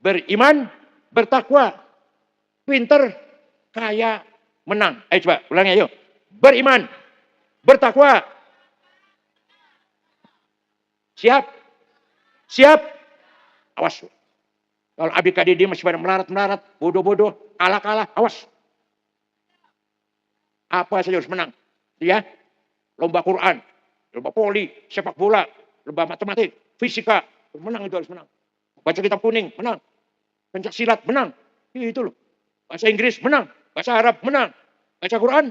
beriman, bertakwa, pinter, kaya, menang. Ayo coba ulangi ayo. Beriman, bertakwa. Siap? Siap? Awas. Kalau ABKDD masih pada melarat-melarat, bodoh-bodoh, kalah-kalah, awas. Apa saja harus menang. Ya, lomba Quran, lomba poli, sepak bola, lomba matematik, fisika, menang itu harus menang. Baca kitab kuning, menang. Pencak silat, menang. Itu loh. Bahasa Inggris, menang. Bahasa Arab, menang. Baca Quran,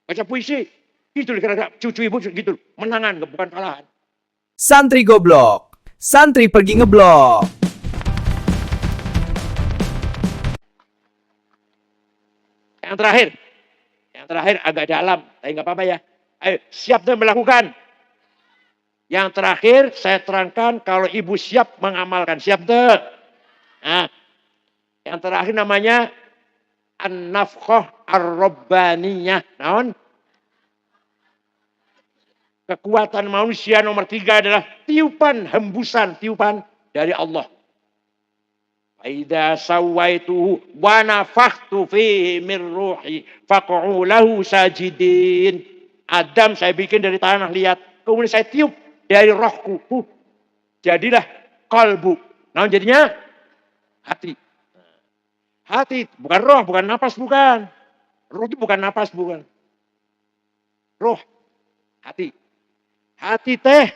baca puisi. Gitu loh kira-kira cucu ibu gitu. Menangan, bukan kalahan. Santri goblok. Santri pergi ngeblok. Yang terakhir agak dalam, tapi nggak apa-apa ya. Ayo, siap dan melakukan. Yang terakhir saya terangkan kalau ibu siap mengamalkan, siap deh. Nah, yang terakhir namanya an-nafkhah ar-rabbaniyah. Naon? Kekuatan manusia nomor 3 adalah tiupan, hembusan, tiupan dari Allah. Idza sawaituhu wa nafakhtu fihi min ruhi faq'u lahu sajidin. Adam saya bikin dari tanah, lihat. Kemudian saya tiup dari rohku. Jadilah kalbu. Nah jadinya hati. Hati, bukan roh, bukan napas, bukan. Roh itu bukan napas, bukan. Roh, hati. Hati teh.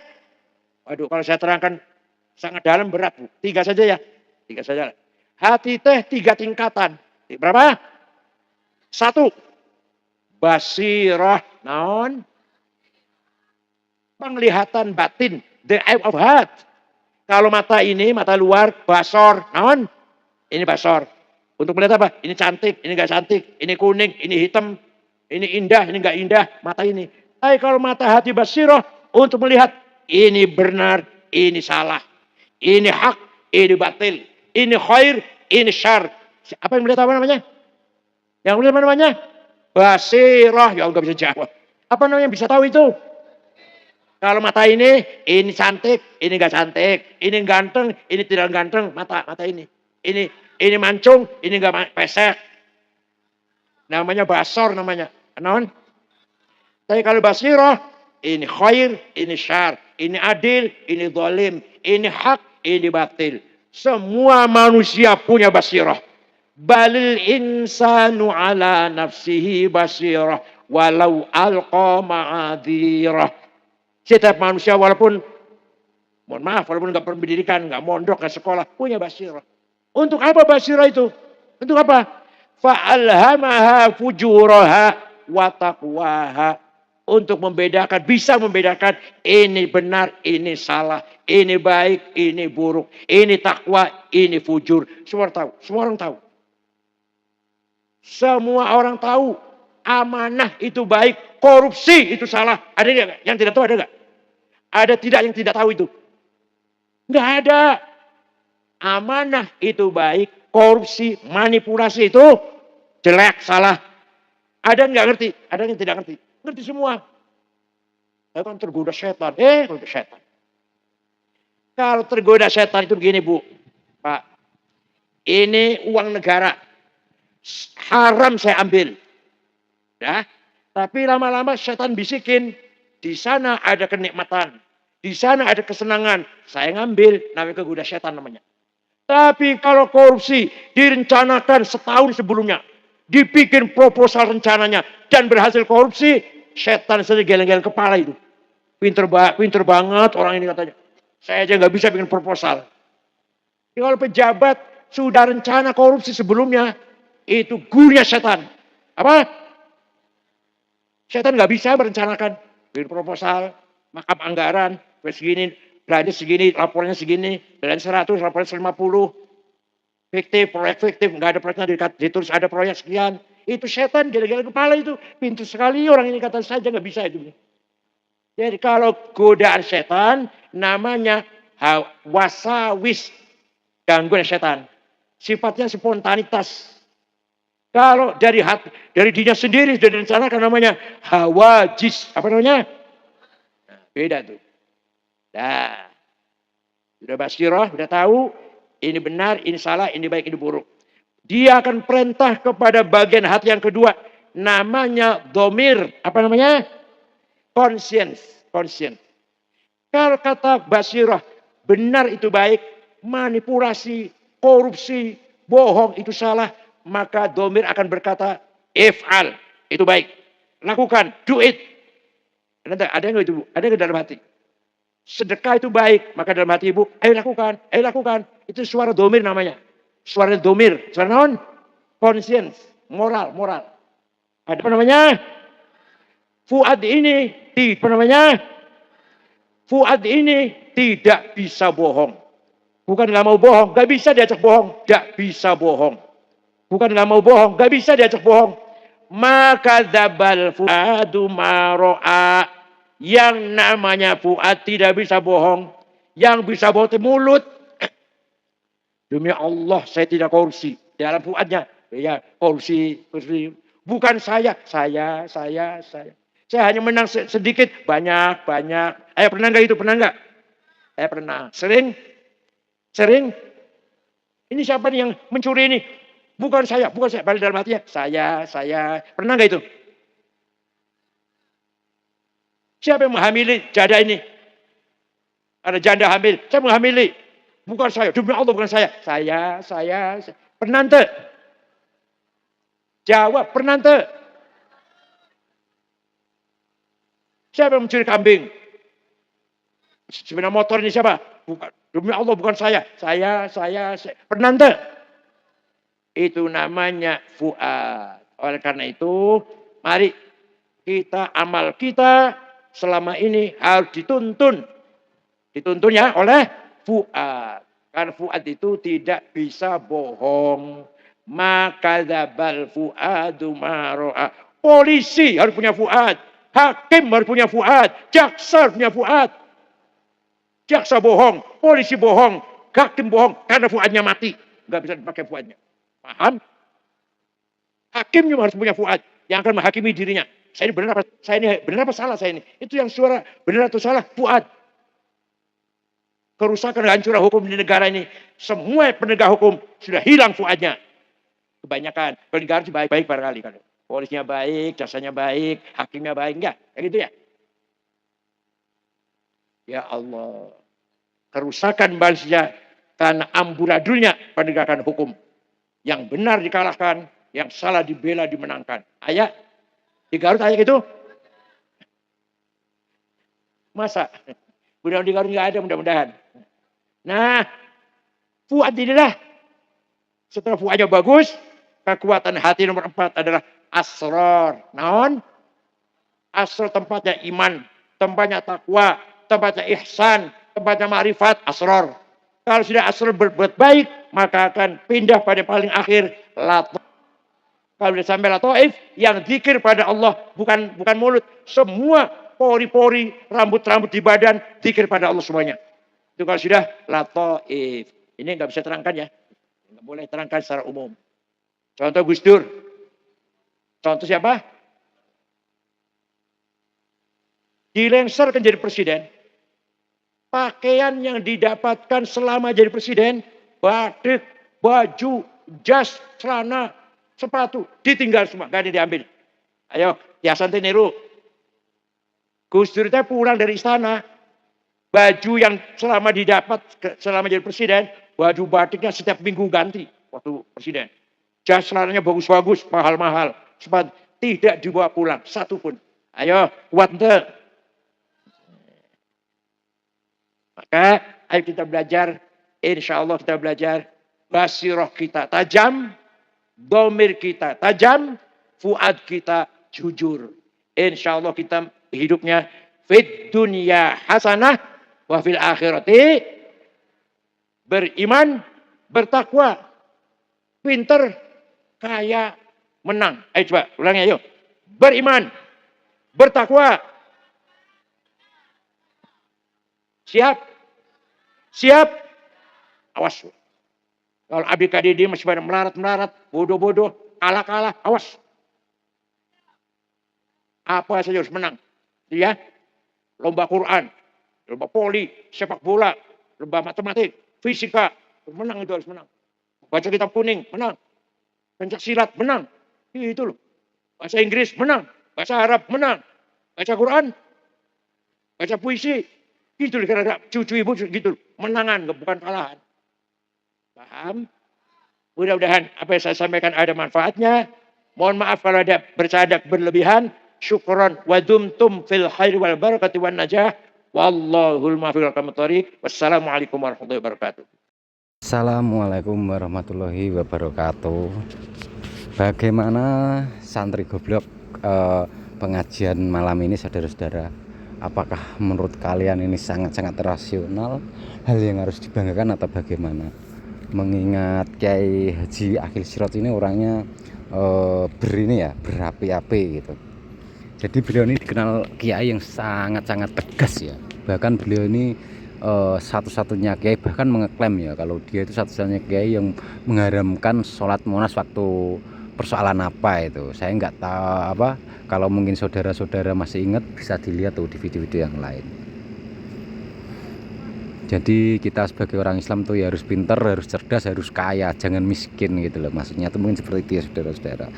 Waduh, kalau saya terangkan sangat dalam, berat, Bu. 3 saja ya. 3 saja. Hati teh 3 tingkatan. Berapa? 1. Basirah. Naon? Penglihatan batin. The eye of heart. Kalau mata ini, mata luar, basor. Naon? Ini basor. Untuk melihat apa? Ini cantik, ini gak cantik. Ini kuning, ini hitam. Ini indah, ini gak indah. Mata ini. Tapi kalau mata hati basirah, untuk melihat ini benar, ini salah. Ini hak, ini batil. Ini khair, ini syar. Apa yang melihat apa namanya? Yang melihat apa namanya? Basirah. Ya enggak bisa jawab. Apa namanya yang bisa tahu itu? Kalau mata ini cantik, ini enggak cantik. Ini ganteng, ini tidak ganteng. Mata ini. Ini mancung, ini enggak pesek. Namanya basor namanya. Non? Tapi kalau basirah, ini khair, ini syar. Ini adil, ini zalim. Ini hak, ini batil. Semua manusia punya basirah. Balil insanu ala nafsihi basirah. Walau alqa ma'adhirah. Setiap manusia walaupun, mohon maaf, walaupun gak berpendidikan, gak mondok, gak sekolah, punya basirah. Untuk apa basirah itu? Untuk apa? Fa'alhamaha fujuraha wa taqwaha. Untuk membedakan, bisa membedakan ini benar, ini salah, ini baik, ini buruk, ini takwa, ini fujur. Semua orang tahu, semua orang tahu. Semua orang tahu amanah itu baik, korupsi itu salah. Ada enggak? Yang tidak tahu ada enggak? Ada tidak yang tidak tahu itu? Enggak ada. Amanah itu baik, korupsi, manipulasi itu jelek, salah. Ada enggak ngerti? Ada yang tidak ngerti? Ngerti semua. Saya kan tergoda setan. Tergoda setan. Kalau tergoda setan itu begini, Bu. Pak. Ini uang negara. Haram saya ambil. Ya. Tapi lama-lama setan bisikin. Di sana ada kenikmatan. Di sana ada kesenangan. Saya ngambil. Namanya kegoda setan namanya. Tapi kalau korupsi direncanakan setahun sebelumnya. Dibikin proposal rencananya. Dan berhasil korupsi. Setan saja geleng-geleng kepala itu. Pinter banget orang ini katanya. Saya aja nggak bisa bikin proposal. Kalau pejabat sudah rencana korupsi sebelumnya. Itu gurunya setan. Apa? Setan nggak bisa merencanakan. Bikin proposal. Makam anggaran. Segini. Belanja segini. Laporannya segini. Belanja 100. Laporannya 50. Fiktif. Proyek fiktif. Nggak ada proyeknya ditulis ada proyek sekian. Itu setan geleng-geleng kepala itu. Pintu sekali orang ini kata saja nggak bisa itu. Jadi kalau godaan setan namanya wasawis, gangguan setan. Sifatnya spontanitas. Kalau dari dirinya sendiri sudah direncanakan namanya hawajis. Apa namanya? Nah, beda tuh. Nah, sudah basirah, sudah tahu. Ini benar, ini salah, ini baik, ini buruk. Dia akan perintah kepada bagian hati yang kedua. Namanya domir. Apa namanya? Conscience. Kalau kata basirah, benar itu baik, manipulasi, korupsi, bohong itu salah, maka domir akan berkata, if'al, itu baik. Lakukan, do it. Ada nggak itu, Bu? Ada nggak dalam hati? Sedekah itu baik, maka dalam hati ibu, ayo lakukan. Itu suara domir namanya. Suara domir, suara non, conscience, moral. Ada apa namanya? Fuad ini, Fuad ini tidak bisa bohong. Bukan nggak mau bohong, nggak bisa diajak bohong, nggak bisa bohong. Bukan nggak mau bohong, nggak bisa diajak bohong. Maka dzabal fuadu maro'a. Yang namanya fuad tidak bisa bohong. Yang bisa bohong itu mulut. Demi Allah saya tidak korupsi. Dalam fuadnya, ya korupsi. Bukan saya. Saya hanya menang sedikit, banyak. Pernah nggak itu? Pernah nggak? Pernah. Sering. Ini siapa nih yang mencuri ini? Bukan saya. Balik dalam hatinya, saya. Pernah nggak itu? Siapa yang menghamili janda ini? Ada janda hamil. Saya menghamili. Bukan saya. Demi Allah bukan saya. Saya. Pernah ente? Jawab, pernah ente? Siapa yang mencuri kambing? Sepeda motor ini siapa? Bukan. Demi Allah bukan saya. Saya. Pernah ente? Itu namanya fuad. Oleh karena itu, mari amal kita selama ini harus dituntun. Dituntunnya oleh fuad. Karena fuad itu tidak bisa bohong. Maka dzabal fuadu maro'a. Polisi harus punya fuad. Hakim harus punya fuad. Jaksa harus punya fuad. Jaksa bohong, polisi bohong, hakim bohong karena fuadnya mati. Nggak bisa dipakai fuadnya. Paham? Hakim juga harus punya fuad yang akan menghakimi dirinya. Saya ini benar apa salah saya ini? Itu yang suara benar atau salah, fuad. Kerusakan dan hancuran hukum di negara ini, semua penegak hukum sudah hilang fuadnya. Kebanyakan penegak harus baik-baik barangkali kan. Polisinya baik, jasanya baik, hakimnya baik, enggak? Kayak gitu ya. Ya Allah. Kerusakan bangsa karena amburadulnya penegakan hukum. Yang benar dikalahkan, yang salah dibela dimenangkan. Ayat di Garut ayat gitu. Masa? Mudah-mudahan di Garut nggak ada, mudah-mudahan. Nah, fuad inilah. Setelah fuadnya bagus, kekuatan hati nomor 4 adalah asrar. Naon? Asrar tempatnya iman, tempatnya takwa, tempatnya ihsan, tempatnya ma'rifat, asrar. Kalau sudah asrar berbuat baik, maka akan pindah pada paling akhir latoif. Kalau sudah sampai latoif, yang zikir pada Allah bukan mulut, semua pori-pori, rambut-rambut di badan zikir pada Allah semuanya. Itu kalau sudah latoif. Ini nggak bisa terangkan ya, nggak boleh terangkan secara umum. Contoh Gus Dur. Contoh siapa? Dilengserkan jadi presiden. Pakaian yang didapatkan selama jadi presiden, batik, baju, jas, celana, sepatu, ditinggal semua, gak ada diambil. Ayo, ya santai niru. Gus Dur pulang dari istana, baju yang selama didapat selama jadi presiden, baju batiknya setiap minggu ganti waktu presiden. Jas celananya bagus-bagus, mahal-mahal, sepatu tidak dibawa pulang satu pun. Ayo, kuat ente. Maka ayo kita belajar, insya Allah kita belajar, basirah kita tajam, domir kita tajam, fuad kita jujur. Insya Allah kita hidupnya fit dunya hasanah, wa fil akhirati beriman, bertakwa, pinter, kaya, menang. Ayo coba ulangi ayo. Beriman, bertakwa. Siap. Awas. Kalau ABKDD masih pada melarat, bodoh-bodoh, kalah, awas. Apa saja harus menang. Ya. Lomba Quran, lomba poli, sepak bola, lomba matematik, fisika, Menang itu harus menang. Baca kitab kuning, menang. Pencak silat, menang. Itu loh. Bahasa Inggris, menang. Bahasa Arab, menang. Baca Quran, baca puisi. Gitu loh kira-kira. Cucu ibu gitu loh. Menangan, bukan kalahan. Paham? Mudah-mudahan apa yang saya sampaikan ada manfaatnya. Mohon maaf kalau ada bercanda berlebihan. Syukron wa dumtum fil khairi wal barakati wan najah. Wallahul muwaffiq ila thoriq. Wassalamualaikum warahmatullahi wabarakatuh. Assalamualaikum warahmatullahi wabarakatuh. Bagaimana santri goblok pengajian malam ini saudara-saudara? Apakah menurut kalian ini sangat-sangat rasional, hal yang harus dibanggakan atau bagaimana? Mengingat Kiai Haji Akhil Sirot ini orangnya berapi-api gitu. Jadi beliau ini dikenal kiai yang sangat-sangat tegas ya. Bahkan beliau ini satu-satunya kiai, bahkan mengeklaim ya kalau dia itu satu-satunya kiai yang mengharamkan sholat Monas waktu persoalan apa itu. Saya nggak tahu apa, kalau mungkin saudara-saudara masih ingat bisa dilihat tuh di video-video yang lain. Jadi kita sebagai orang Islam tuh ya harus pinter, harus cerdas, harus kaya, jangan miskin gitu loh. Maksudnya tuh mungkin seperti itu ya saudara-saudara.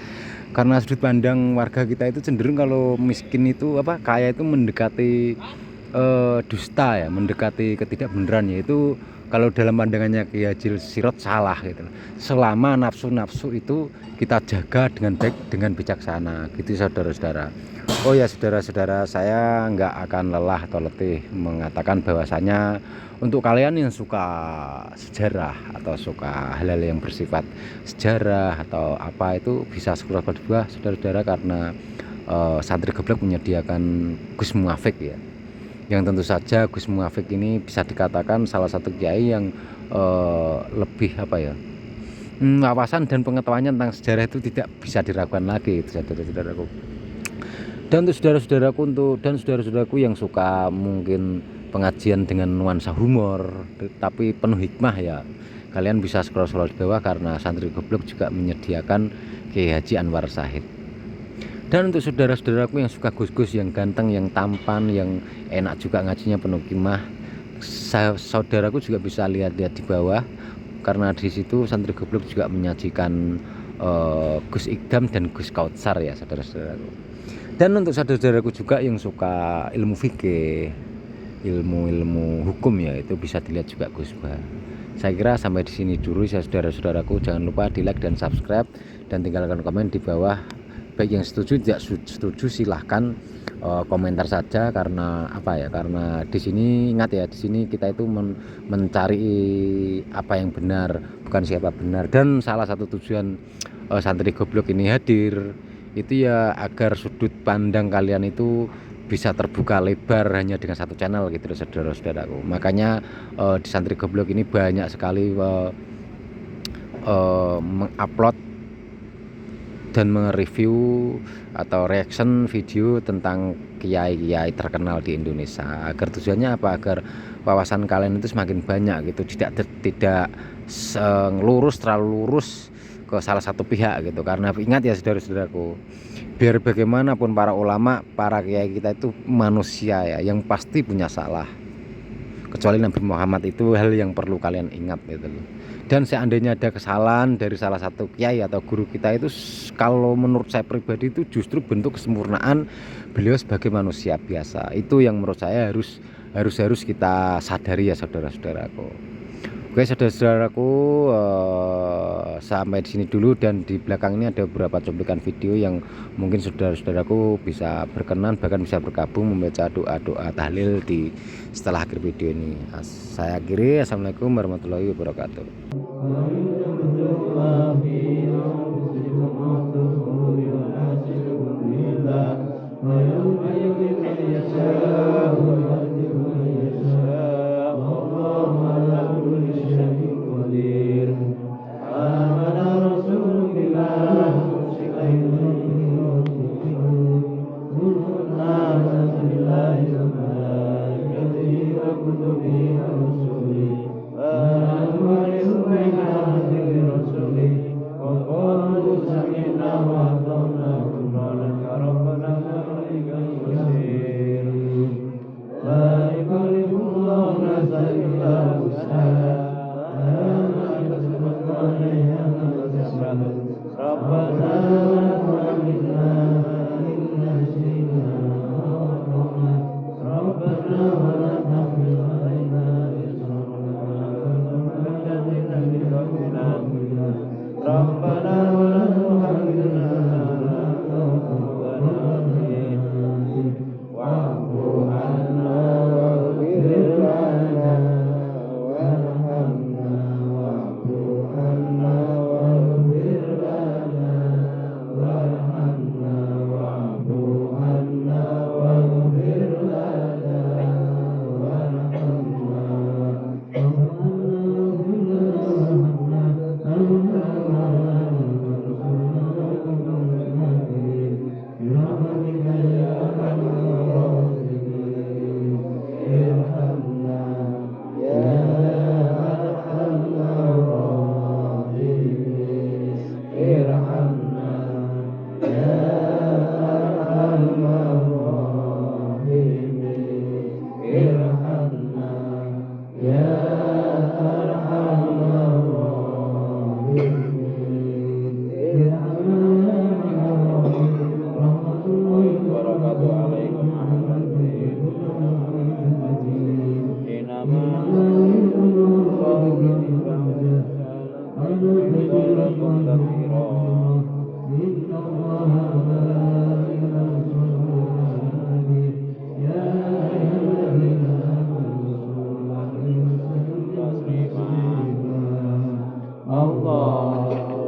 Karena sudut pandang warga kita itu cenderung kalau miskin itu kaya itu mendekati dusta ya, mendekati ketidakbenaran, yaitu kalau dalam pandangannya Kiai Haji Sirot salah gitu. Selama nafsu-nafsu itu kita jaga dengan baik, dengan bijaksana gitu saudara-saudara. Oh ya saudara-saudara, saya nggak akan lelah atau letih mengatakan bahwasanya untuk kalian yang suka sejarah atau suka hal-hal yang bersifat sejarah atau apa itu bisa scroll ke bawah saudara-saudara, karena santri goblok menyediakan Gus Muafik ya, yang tentu saja Gus Muafik ini bisa dikatakan salah satu kiai yang lebih wawasan dan pengetahuannya tentang sejarah itu tidak bisa diragukan lagi itu saudara-saudaraku. Dan untuk saudara-saudaraku yang suka mungkin pengajian dengan nuansa humor tapi penuh hikmah ya, kalian bisa scroll di bawah karena santri goblok juga menyediakan Kiai Haji Anwar Syahid. Dan untuk saudara-saudaraku yang suka gus-gus yang ganteng, yang tampan, yang enak juga ngajinya penuh hikmah, saudaraku juga bisa lihat-lihat di bawah karena di situ santri goblok juga menyajikan Gus Ikdam dan Gus Kautsar ya saudara-saudaraku. Dan untuk saudara-saudaraku juga yang suka ilmu fikih, ilmu hukum ya, itu bisa dilihat juga Gus Bah. Saya kira sampai di sini dulu ya saudara-saudaraku. Jangan lupa di like dan subscribe dan tinggalkan komen di bawah. Baik yang setuju tidak setuju silahkan komentar saja, karena karena di sini ingat ya, di sini kita itu mencari apa yang benar, bukan siapa benar. Dan salah satu tujuan santri goblok ini hadir itu ya agar sudut pandang kalian itu bisa terbuka lebar hanya dengan satu channel gitu saudara-saudaraku. Makanya di santri goblok ini banyak sekali mengupload dan mereview atau reaction video tentang kiai-kiai terkenal di Indonesia. Agar tujuannya apa? Agar wawasan kalian itu semakin banyak gitu, tidak terlalu lurus ke salah satu pihak gitu. Karena ingat ya saudara-saudaraku, biar bagaimanapun para ulama, para kiai kita itu manusia ya, yang pasti punya salah. Kecuali Nabi Muhammad, itu hal yang perlu kalian ingat gitu loh. Dan seandainya ada kesalahan dari salah satu kiai atau guru kita itu, kalau menurut saya pribadi itu justru bentuk kesempurnaan beliau sebagai manusia biasa. Itu yang menurut saya harus kita sadari ya saudara-saudaraku. Oke saudara-saudaraku, sampai di sini dulu, dan di belakang ini ada beberapa cuplikan video yang mungkin saudara-saudaraku bisa berkenan, bahkan bisa bergabung membaca doa-doa tahlil di setelah akhir video ini. Saya akhiri, assalamualaikum warahmatullahi wabarakatuh. La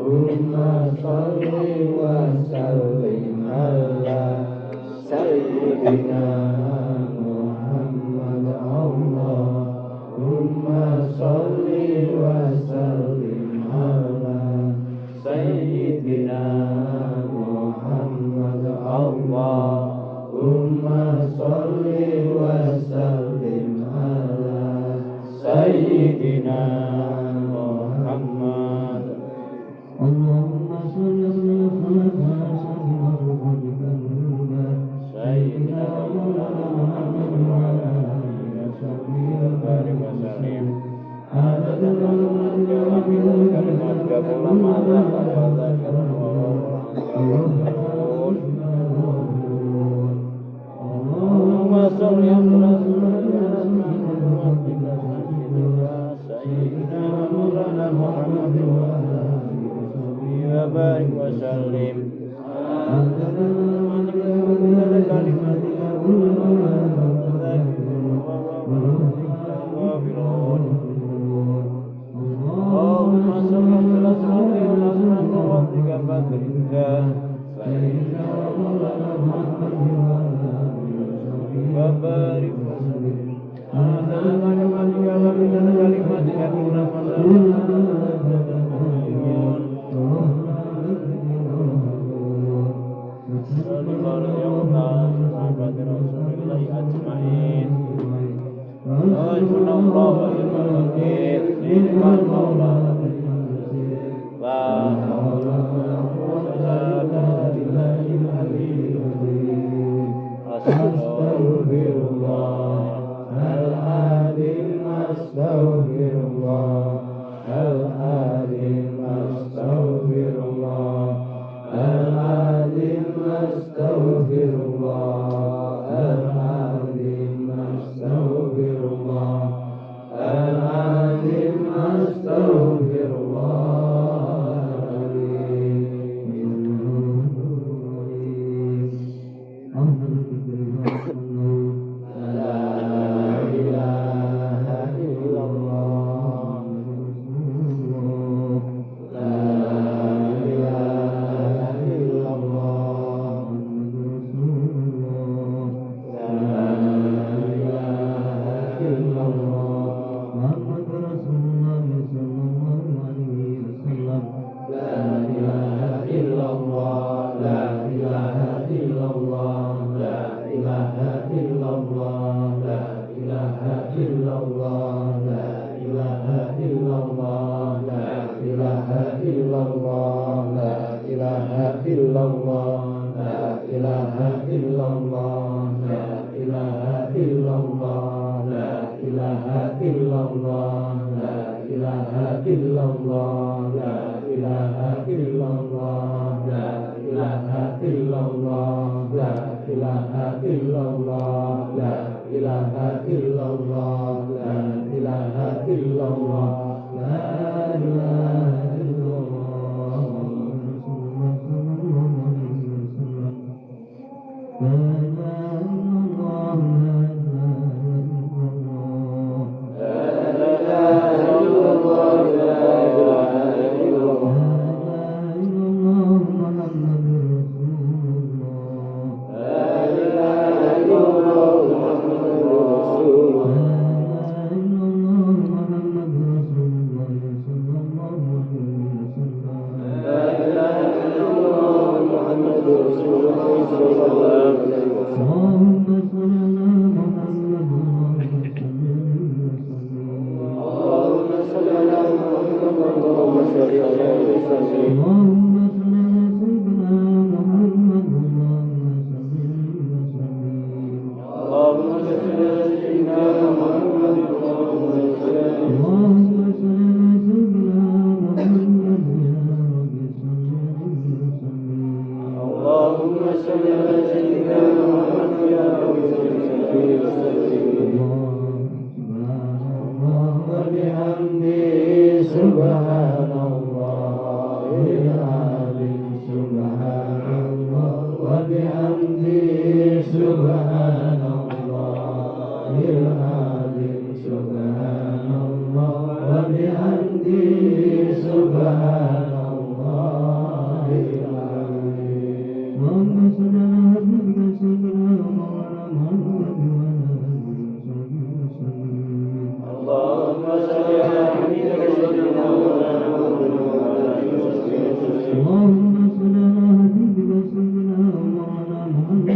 Allahumma sholli wa sallim ala sayyidina Muhammad. Allahumma sholli wa sallim ala sayyidina Muhammad. Allahumma sholli wa sallim ala sayyidina Muhammad. Allahumma sholli wa sallim ala sayyidina Muhammad wa ala alihi wa sahbihi wa barik wa sallim. Adada kalimat Allahumma sholli ala sayyidina Muhammad wa ala alihi wa barik wa sallim. Subhan سبحان الله العظيم سبحان الله وبحمده سبحان الله العظيم سبحان الله وبحمده سبحان الله العظيم اللهم صل على حبيبك سيدنا مولانا محمد اللهم صل على حبيبك سيدنا مولانا محمد اللهم صل على حبيبك سيدنا مولانا محمد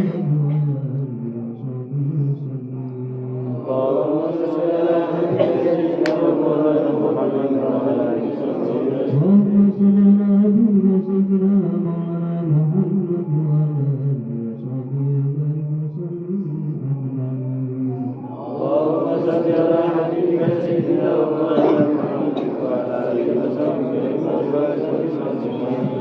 اللهم صل على حبيبك سيدنا مولانا محمد اللهم صل على حبيبك سيدنا مولانا محمد اللهم صل على حبيبك سيدنا مولانا محمد وعلى آله وصحبه أجمعين.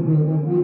Thank you.